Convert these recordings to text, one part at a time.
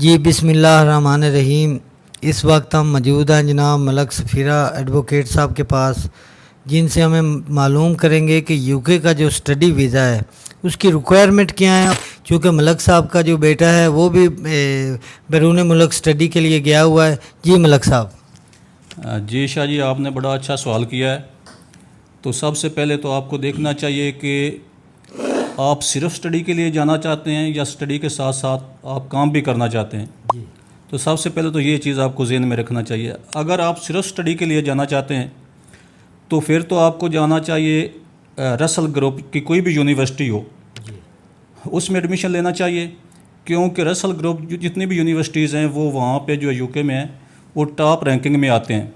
جی بسم اللہ الرحمن الرحیم۔ اس وقت ہم موجود ہیں جناب ملک سفیرہ ایڈوکیٹ صاحب کے پاس، جن سے ہمیں معلوم کریں گے کہ یو کے کا جو اسٹڈی ویزا ہے اس کی ریکوائرمنٹ کیا ہے، چونکہ ملک صاحب کا جو بیٹا ہے وہ بھی بیرون ملک اسٹڈی کے لیے گیا ہوا ہے۔ جی ملک صاحب۔ جی شاہ جی، آپ نے بڑا اچھا سوال کیا ہے۔ تو سب سے پہلے تو آپ کو دیکھنا چاہیے کہ آپ صرف اسٹڈی کے لیے جانا چاہتے ہیں یا اسٹڈی کے ساتھ ساتھ آپ کام بھی کرنا چاہتے ہیں۔ تو سب سے پہلے تو یہ چیز آپ کو ذہن میں رکھنا چاہیے۔ اگر آپ صرف اسٹڈی کے لیے جانا چاہتے ہیں تو پھر تو آپ کو جانا چاہیے رسل گروپ کی کوئی بھی یونیورسٹی ہو، اس میں ایڈمیشن لینا چاہیے، کیونکہ رسل گروپ جتنی بھی یونیورسٹیز ہیں وہ وہاں پہ جو یو کے میں ہیں وہ ٹاپ رینکنگ میں آتے ہیں۔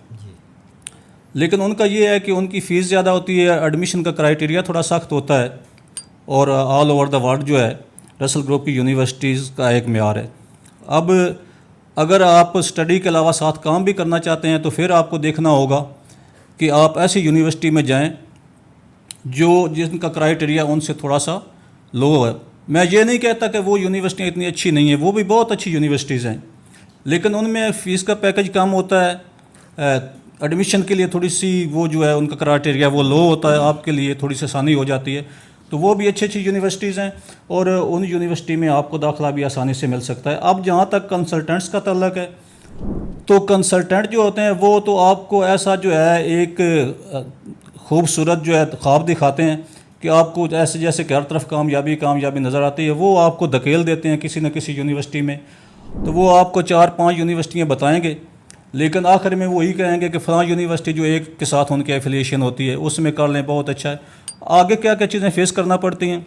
لیکن ان کا یہ ہے کہ ان کی فیس زیادہ ہوتی ہے، ایڈمیشن کا کرائیٹیریا تھوڑا سخت ہوتا ہے، اور آل اوور دا ورلڈ جو ہے رسل گروپ کی یونیورسٹیز کا ایک معیار ہے۔ اب اگر آپ اسٹڈی کے علاوہ ساتھ کام بھی کرنا چاہتے ہیں تو پھر آپ کو دیکھنا ہوگا کہ آپ ایسی یونیورسٹی میں جائیں جن کا کرائیٹیریا ان سے تھوڑا سا لو ہے۔ میں یہ نہیں کہتا کہ وہ یونیورسٹیاں اتنی اچھی نہیں ہیں، وہ بھی بہت اچھی یونیورسٹیز ہیں، لیکن ان میں فیس کا پیکج کم ہوتا ہے، ایڈمیشن کے لیے تھوڑی سی وہ جو ہے ان کا کرائیٹیریا وہ لو ہوتا ہے، آپ کے لیے تھوڑی سی آسانی ہو جاتی ہے۔ تو وہ بھی اچھی یونیورسٹیز ہیں، اور ان یونیورسٹی میں آپ کو داخلہ بھی آسانی سے مل سکتا ہے۔ اب جہاں تک کنسلٹنٹس کا تعلق ہے تو کنسلٹنٹ جو ہوتے ہیں وہ تو آپ کو ایسا جو ہے ایک خوبصورت جو ہے خواب دکھاتے ہیں کہ آپ کو ایسے جیسے کہ ہر طرف کامیابی نظر آتی ہے، وہ آپ کو دھکیل دیتے ہیں کسی نہ کسی یونیورسٹی میں۔ تو وہ آپ کو 4-5 یونیورسٹیاں بتائیں گے، لیکن آخر میں وہی کہیں گے کہ فلاں یونیورسٹی جو ایک کے ساتھ ان کی ایفیلیشن ہوتی ہے اس میں کر لیں، بہت اچھا ہے۔ آگے کیا کیا چیزیں فیس کرنا پڑتی ہیں۔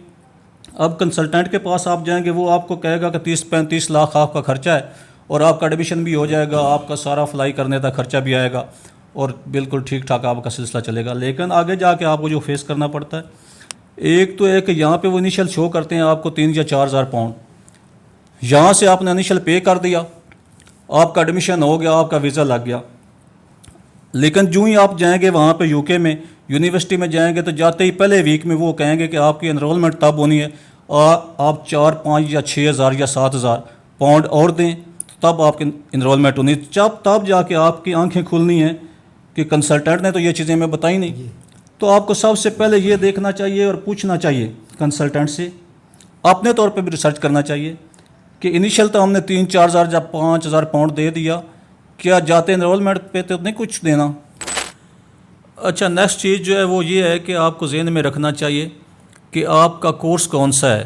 اب کنسلٹنٹ کے پاس آپ جائیں گے، وہ آپ کو کہے گا کہ 30-35 لاکھ آپ کا خرچہ ہے، اور آپ کا ایڈمیشن بھی ہو جائے گا، آپ کا سارا فلائی کرنے کا خرچہ بھی آئے گا، اور بالکل ٹھیک ٹھاک آپ کا سلسلہ چلے گا۔ لیکن آگے جا کے آپ کو جو فیس کرنا پڑتا ہے، ایک تو ہے کہ یہاں پہ وہ انیشل شو کرتے ہیں آپ کو 3 یا 4 ہزار پاؤنڈ، یہاں سے آپ نے انیشل پے کر دیا، آپ کا ایڈمیشن ہو گیا، آپ کا ویزا لگ گیا۔ لیکن جو ہی آپ جائیں گے وہاں پہ یو کے میں یونیورسٹی میں جائیں گے تو جاتے ہی پہلے ویک میں وہ کہیں گے کہ آپ کی انرولمنٹ تب ہونی ہے، آپ 4-5 یا 6 ہزار یا 7 ہزار پاؤنڈ اور دیں تب آپ کی انرولمنٹ ہونی ہے، تب جا کے آپ کی آنکھیں کھلنی ہیں کہ کنسلٹنٹ نے تو یہ چیزیں ہمیں بتائی نہیں۔ تو آپ کو سب سے پہلے یہ دیکھنا چاہیے اور پوچھنا چاہیے کنسلٹنٹ سے، اپنے طور پہ بھی ریسرچ کرنا چاہیے کہ انیشل تو ہم نے 3-4 ہزار یا 5 ہزار پاؤنڈ دے دیا، کیا جاتے انرولمنٹ پہ تو نہیں کچھ دینا۔ اچھا، نیکسٹ چیز جو ہے وہ یہ ہے کہ آپ کو ذہن میں رکھنا چاہیے کہ آپ کا کورس کون سا ہے،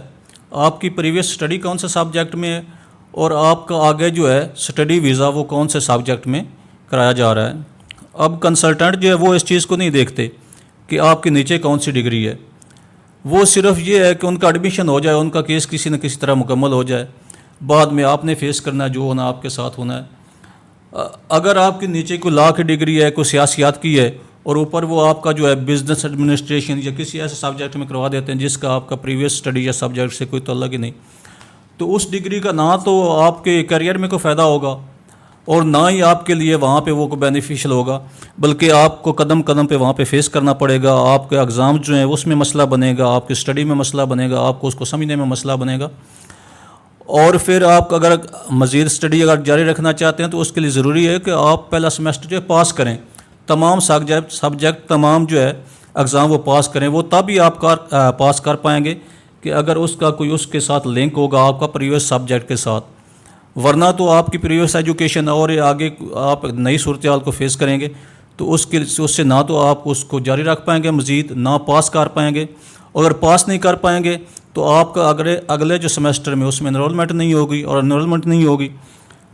آپ کی پریویس اسٹڈی کون سے سبجیکٹ میں ہے، اور آپ کا آگے جو ہے اسٹڈی ویزا وہ کون سے سبجیکٹ میں کرایا جا رہا ہے۔ اب کنسلٹنٹ جو ہے وہ اس چیز کو نہیں دیکھتے کہ آپ کے نیچے کون سی ڈگری ہے، وہ صرف یہ ہے کہ ان کا ایڈمیشن ہو جائے، ان کا کیس کسی نہ کسی طرح مکمل ہو جائے، بعد میں آپ نے فیس کرنا ہے جو ہونا آپ کے ساتھ ہونا ہے۔ اگر آپ کے نیچے کوئی لا کی ڈگری ہے، کوئی سیاسیات کی ہے، اور اوپر وہ آپ کا جو ہے بزنس ایڈمنسٹریشن یا کسی ایسے سبجیکٹ میں کروا دیتے ہیں جس کا آپ کا پریویس اسٹڈی یا سبجیکٹ سے کوئی تعلق ہی نہیں، تو اس ڈگری کا نہ تو آپ کے کیریئر میں کوئی فائدہ ہوگا، اور نہ ہی آپ کے لیے وہاں پہ وہ کوئی بینیفیشل ہوگا، بلکہ آپ کو قدم قدم پہ وہاں پہ فیس کرنا پڑے گا۔ آپ کے اگزام جو ہیں اس میں مسئلہ بنے گا، آپ کی اسٹڈی میں مسئلہ بنے گا، آپ کو اس کو سمجھنے میں مسئلہ بنے گا، اور پھر آپ اگر مزید اسٹڈی اگر جاری رکھنا چاہتے ہیں تو اس کے لیے ضروری ہے کہ آپ پہلا سیمسٹر جو ہے پاس کریں، تمام سبجیکٹ تمام جو ہے اگزام وہ پاس کریں، وہ تب ہی آپ پاس کر پائیں گے کہ اگر اس کا کوئی اس کے ساتھ لنک ہوگا آپ کا پریویس سبجیکٹ کے ساتھ، ورنہ تو آپ کی پریویس ایجوکیشن اور آگے آپ نئی صورتحال کو فیس کریں گے تو اس سے نہ تو آپ اس کو جاری رکھ پائیں گے، مزید نہ پاس کر پائیں گے، اگر پاس نہیں کر پائیں گے تو آپ کا اگلے جو سیمسٹر میں اس میں انرولمنٹ نہیں ہوگی، اور انرولمنٹ نہیں ہوگی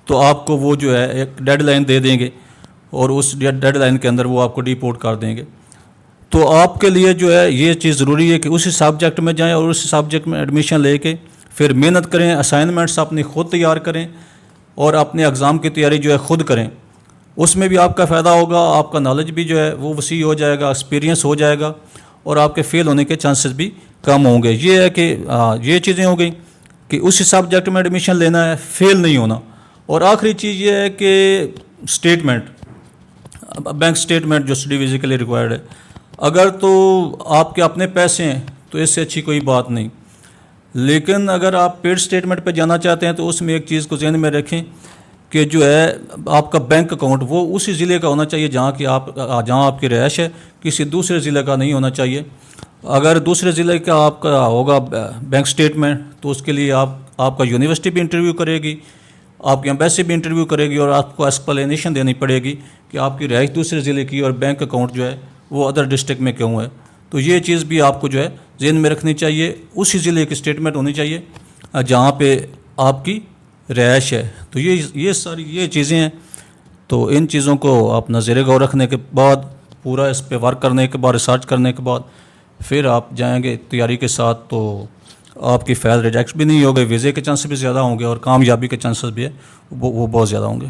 تو آپ کو وہ جو ہے ایک ڈیڈ لائن دے دیں گے، اور اس ڈیڈ لائن کے اندر وہ آپ کو ڈیپورٹ کر دیں گے۔ تو آپ کے لیے جو ہے یہ چیز ضروری ہے کہ اسی سبجیکٹ میں جائیں اور اسی سبجیکٹ میں ایڈمیشن لے کے پھر محنت کریں، اسائنمنٹس اپنی خود تیار کریں، اور اپنے اگزام کی تیاری جو ہے خود کریں، اس میں بھی آپ کا فائدہ ہوگا، آپ کا نالج بھی جو ہے وہ وسیع ہو جائے گا، ایکسپیرینس ہو جائے گا، اور آپ کے فیل ہونے کے چانسز بھی کم ہوں گے۔ یہ ہے کہ یہ چیزیں ہو گئیں کہ اسی سبجیکٹ میں ایڈمیشن لینا ہے، فیل نہیں ہونا۔ اور آخری چیز یہ ہے کہ اسٹیٹمنٹ، بینک اسٹیٹمنٹ جو اسٹڈی ویزے کے لیے ریکوائرڈ ہے، اگر تو آپ کے اپنے پیسے ہیں تو اس سے اچھی کوئی بات نہیں، لیکن اگر آپ پیڈ اسٹیٹمنٹ پہ جانا چاہتے ہیں تو اس میں ایک چیز کو ذہن میں رکھیں کہ جو ہے آپ کا بینک اکاؤنٹ وہ اسی ضلع کا ہونا چاہیے جہاں آپ کی رہائش ہے، کسی دوسرے ضلع کا نہیں ہونا چاہیے۔ اگر دوسرے ضلع کا آپ کا ہوگا بینک اسٹیٹمنٹ تو اس کے لیے آپ کا یونیورسٹی بھی انٹرویو کرے گی، آپ کی ایمبیسی بھی انٹرویو کرے گی، اور آپ کو ایکسپلینیشن دینی پڑے گی کہ آپ کی رہائش دوسرے ضلع کی اور بینک اکاؤنٹ جو ہے وہ ادر ڈسٹرکٹ میں کیوں ہے۔ تو یہ چیز بھی آپ کو جو ہے ذہن میں رکھنی چاہیے، اسی ضلع کی اسٹیٹمنٹ ہونی چاہیے جہاں پہ آپ کی رہائش ہے۔ تو یہ ساری چیزیں ہیں، تو ان چیزوں کو آپ نظر غور رکھنے کے بعد، پورا اس پہ ورک کرنے کے بعد، ریسرچ کرنے کے بعد پھر آپ جائیں گے تیاری کے ساتھ، تو آپ کی فائل ریجیکٹ بھی نہیں ہوگی، ویزے کے چانسز بھی زیادہ ہوں گے، اور کامیابی کے چانسز بھی ہے وہ بہت زیادہ ہوں گے۔